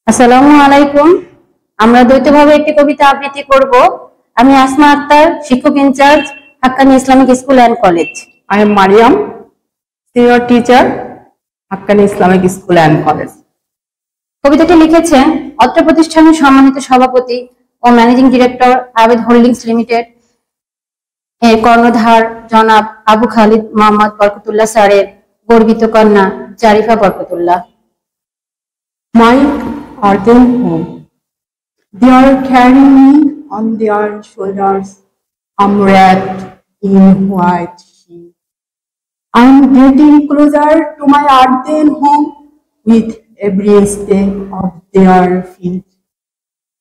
আসসালামু আলাইকুম। আমরা দ্বৈতভাবে একটি কবিতা আবৃত্তি করব। আমি আসমা আক্তার, শিক্ষক in charge, Haqqani Islamic school and college. I am Mariam, senior teacher, Haqqani Islamic School and College. কবিতাটি লিখেছেন অত্র প্রতিষ্ঠানের সম্মানিত সভাপতি ও ম্যানেজিং ডিরেক্টর আবেদ হোল্ডিংস লিমিটেড এর কর্ণধার জনাব আবু খালিদ মোহাম্মদ বরকতুল্লাহ স্যারের গর্বিত কন্যা Zarifa Barkatullah. My earthen home. They are carrying me on their shoulders. I'm wrapped in white sheet. I'm getting closer to my earthen home with every step of their feet.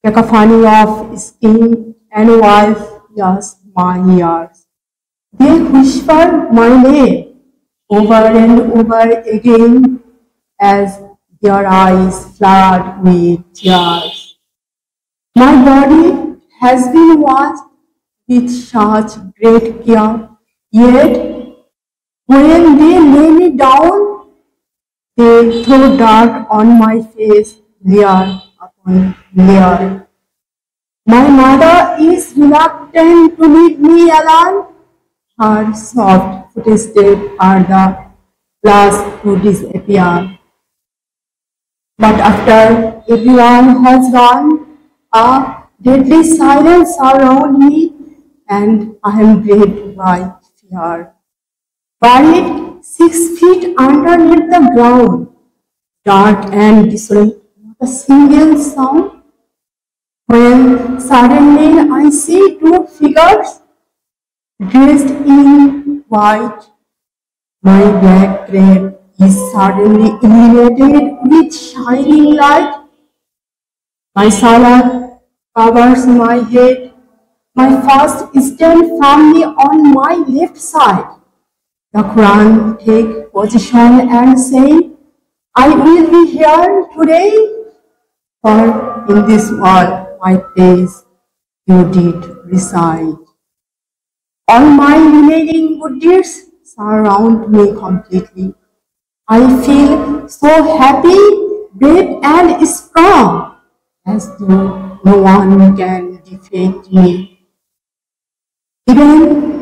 Cacophony of skin and wife just my ears. They whisper my name over and over again as their eyes flood with tears. My body has been washed with such great care, yet when they lay me down, they throw dirt on my face, layer upon layer. My mother is reluctant to leave me alone. Her soft footsteps are the last to disappear. But after everyone has gone, a deadly silence surrounds me, and I am gripped by fear. Buried 6 feet underneath the ground, dark and desolate, not a single sound. When suddenly I see 2 figures dressed in white, my black grave is suddenly illuminated with shining light. My salah covers my head. My fast stand firmly on my left side. The Quran take position and say, I will be here today, for in this world my praise you did recite. All my remaining good deeds surround me completely. I feel so happy, brave and strong, as though no one can defeat me. Even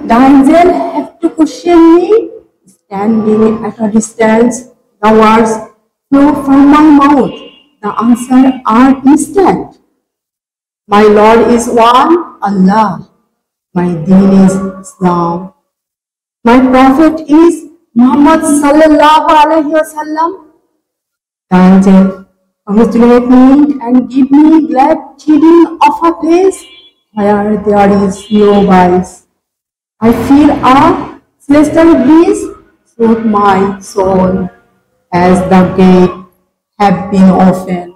the angel have to question me, standing at a distance. The words flow from my mouth. The answer are instant. My Lord is one, Allah. My deen is Islam. My prophet is Muhammad sallallahu alaihi wasallam. The angel congratulate me and give me glad tidings of a place where there is no vice. I feel a celestial breeze soothe my soul as the gate have been opened,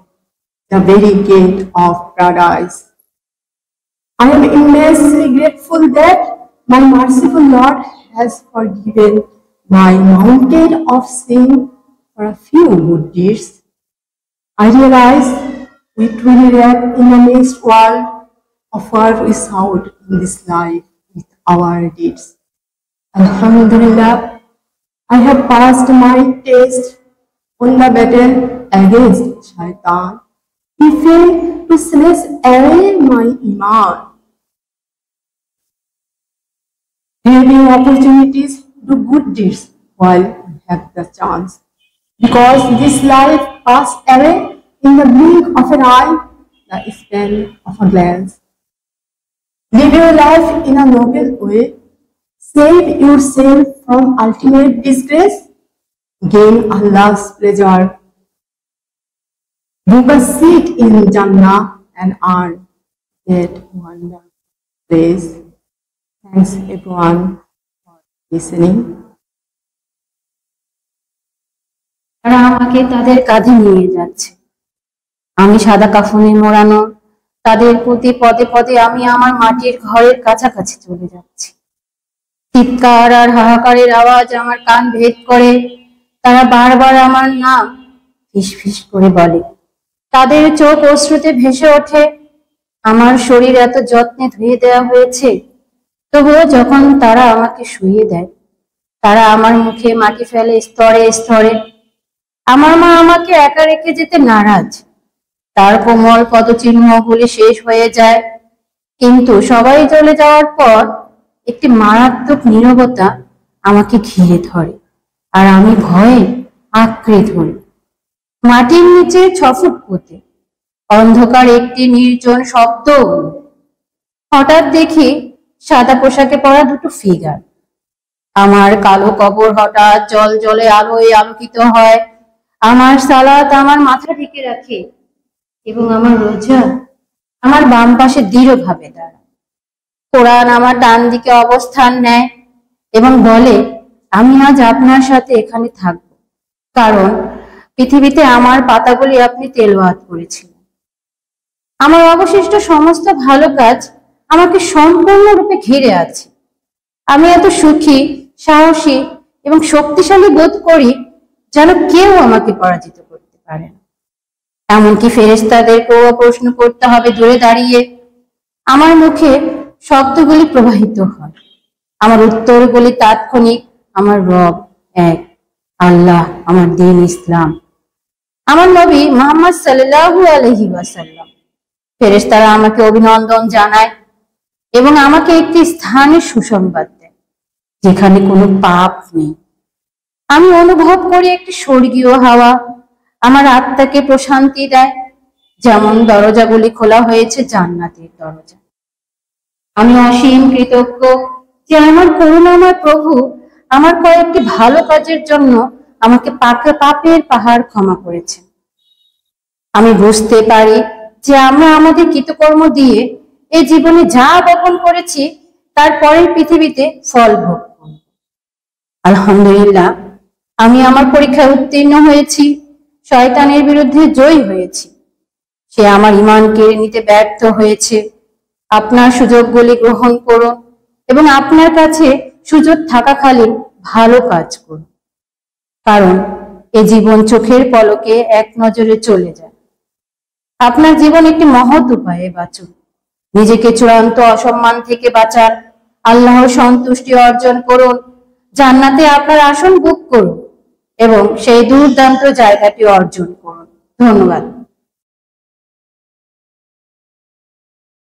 the very gate of paradise. I am immensely grateful that my merciful Lord has forgiven my mountain of sin for a few good deeds. I realize we truly live in the next world of what we sought in this life with our deeds. Alhamdulillah, I have passed my test on the battle against Shaitan. He failed to snatch away my iman. Having opportunities to do good deeds while we have the chance. Because this life passes away in the blink of an eye, the span of a glance. Live your life in a noble way. Save yourself from ultimate disgrace. Gain Allah's pleasure. Book a seat in Jannah and earn that wonderful place. Thanks everyone for listening. তারা আমাকে তাদের কাঁধে নিয়ে যাচ্ছে। আমি সাদা কাফনে মোড়ানো, তাদের প্রতি পদে পদে আমি আমার মাটির ঘরের কাছাকাছি চলে যাচ্ছি। চিৎকার আর হাহাকারের আওয়াজ আমার কান ভেদ করে। তারা বারবার আমার নাম ফিস ফিস করে বলে। তাদের চোখ অশ্রুতে ভেসে ওঠে। আমার শরীর এত যত্নে ধুয়ে দেওয়া হয়েছে, তবুও যখন তারা আমাকে শুইয়ে দেয়, তারা আমার মুখে মাটি ফেলে স্তরে স্তরে। আমার মা আমাকে একা রেখে যেতে নারাজ। তার কোমল পদচিহ্নগুলি শেষ হয়ে যায়, কিন্তু সবাই চলে যাওয়ার পর একটি মারাত্মক নীরবতা আমাকে ঘিরে ধরে, আর আমি ভয়ে আঁকড়ে ধরি। মাটির নিচে 6 ফুট পুঁতে অন্ধকার একটি নির্জন শব্দ। হঠাৎ দেখি সাদা পোশাকে পরা দুটো ফিগার। আমার কালো কবর হঠাৎ জল জলে আলোয় আলোকিত হয়। আমার সালাত আমার মাথা ঢেকে রাখে এবং আমার রোজা আমার বাম পাশে দৃঢ়ভাবে দাঁড়ায়। কোরআন আমার ডান দিকে অবস্থান নেয় এবং বলে, আমি আজ আপনার সাথে এখানে থাকব, কারণ পৃথিবীতে আমার পাতাগুলি আপনি তেলাওয়াত করেছিলেন। আমার অবশিষ্ট সমস্ত ভালো কাজ আমাকে সম্পূর্ণরূপে ঘিরে আছে। আমি এত সুখী, সাহসী এবং শক্তিশালী বোধ করি যেন কেউ আমাকে পরাজিত করতে পারে না। এমনকি ফেরেশতাদেরকেও প্রশ্ন করতে হবে দূরে দাঁড়িয়ে। আমার মুখে শব্দগুলি প্রবাহিত হয়, আমার উত্তরগুলি তাৎক্ষণিক। আমার রব এক, আল্লাহ, আমার দিন ইসলাম, আমার নবী মুহাম্মদ সাল্লাল্লাহু আলাইহি ওয়াসাল্লাম। ফেরেশতারা আমাকে অভিনন্দন জানায় এবং আমাকে একটি স্থানের সুসংবাদ দেয় যেখানে কোনো পাপ নেই। আমি অনুভব করি একটি স্বর্গীয় হাওয়া আমার আত্মাকে প্রশান্তি দেয়, যেমন দরজাগুলি খোলা হয়েছে জান্নাতের দরজা। আমি অসীম কৃতজ্ঞ যে আমার করুণাময় প্রভু আমার কয়েকটি ভালো কাজের জন্য আমাকে পাপের পাহাড় ক্ষমা করেছেন। আমি বুঝতে পারি যে আমরা আমাদের কৃতকর্ম দিয়ে এই জীবনে যা বপন করেছি তার পরের পৃথিবীতে ফল ভোগ করব। আলহামদুলিল্লাহ, আমি আমার পরীক্ষায় উত্তীর্ণ হয়েছি, শয়তানের বিরুদ্ধে জয়ী হয়েছি। সে আমার ঈমান কেড়ে নিতে ব্যর্থ হয়েছে। আপনার সুযোগগুলি গ্রহণ করুন এবং আপনার কাছে সুযোগ থাকাকালীন ভালো কাজ করুন, কারণ এ জীবন চোখের পলকে এক নজরে চলে যায়। আপনার জীবন একটি মহৎ উপায়ে বাঁচুন, নিজেকে চূড়ান্ত অসম্মান থেকে বাঁচান, আল্লাহর সন্তুষ্টি অর্জন করুন, জান্নাতে আপনার আসন বুক করুন এবং সেই দুর্দান্ত জায়গাটি অর্জন করুন। ধন্যবাদ।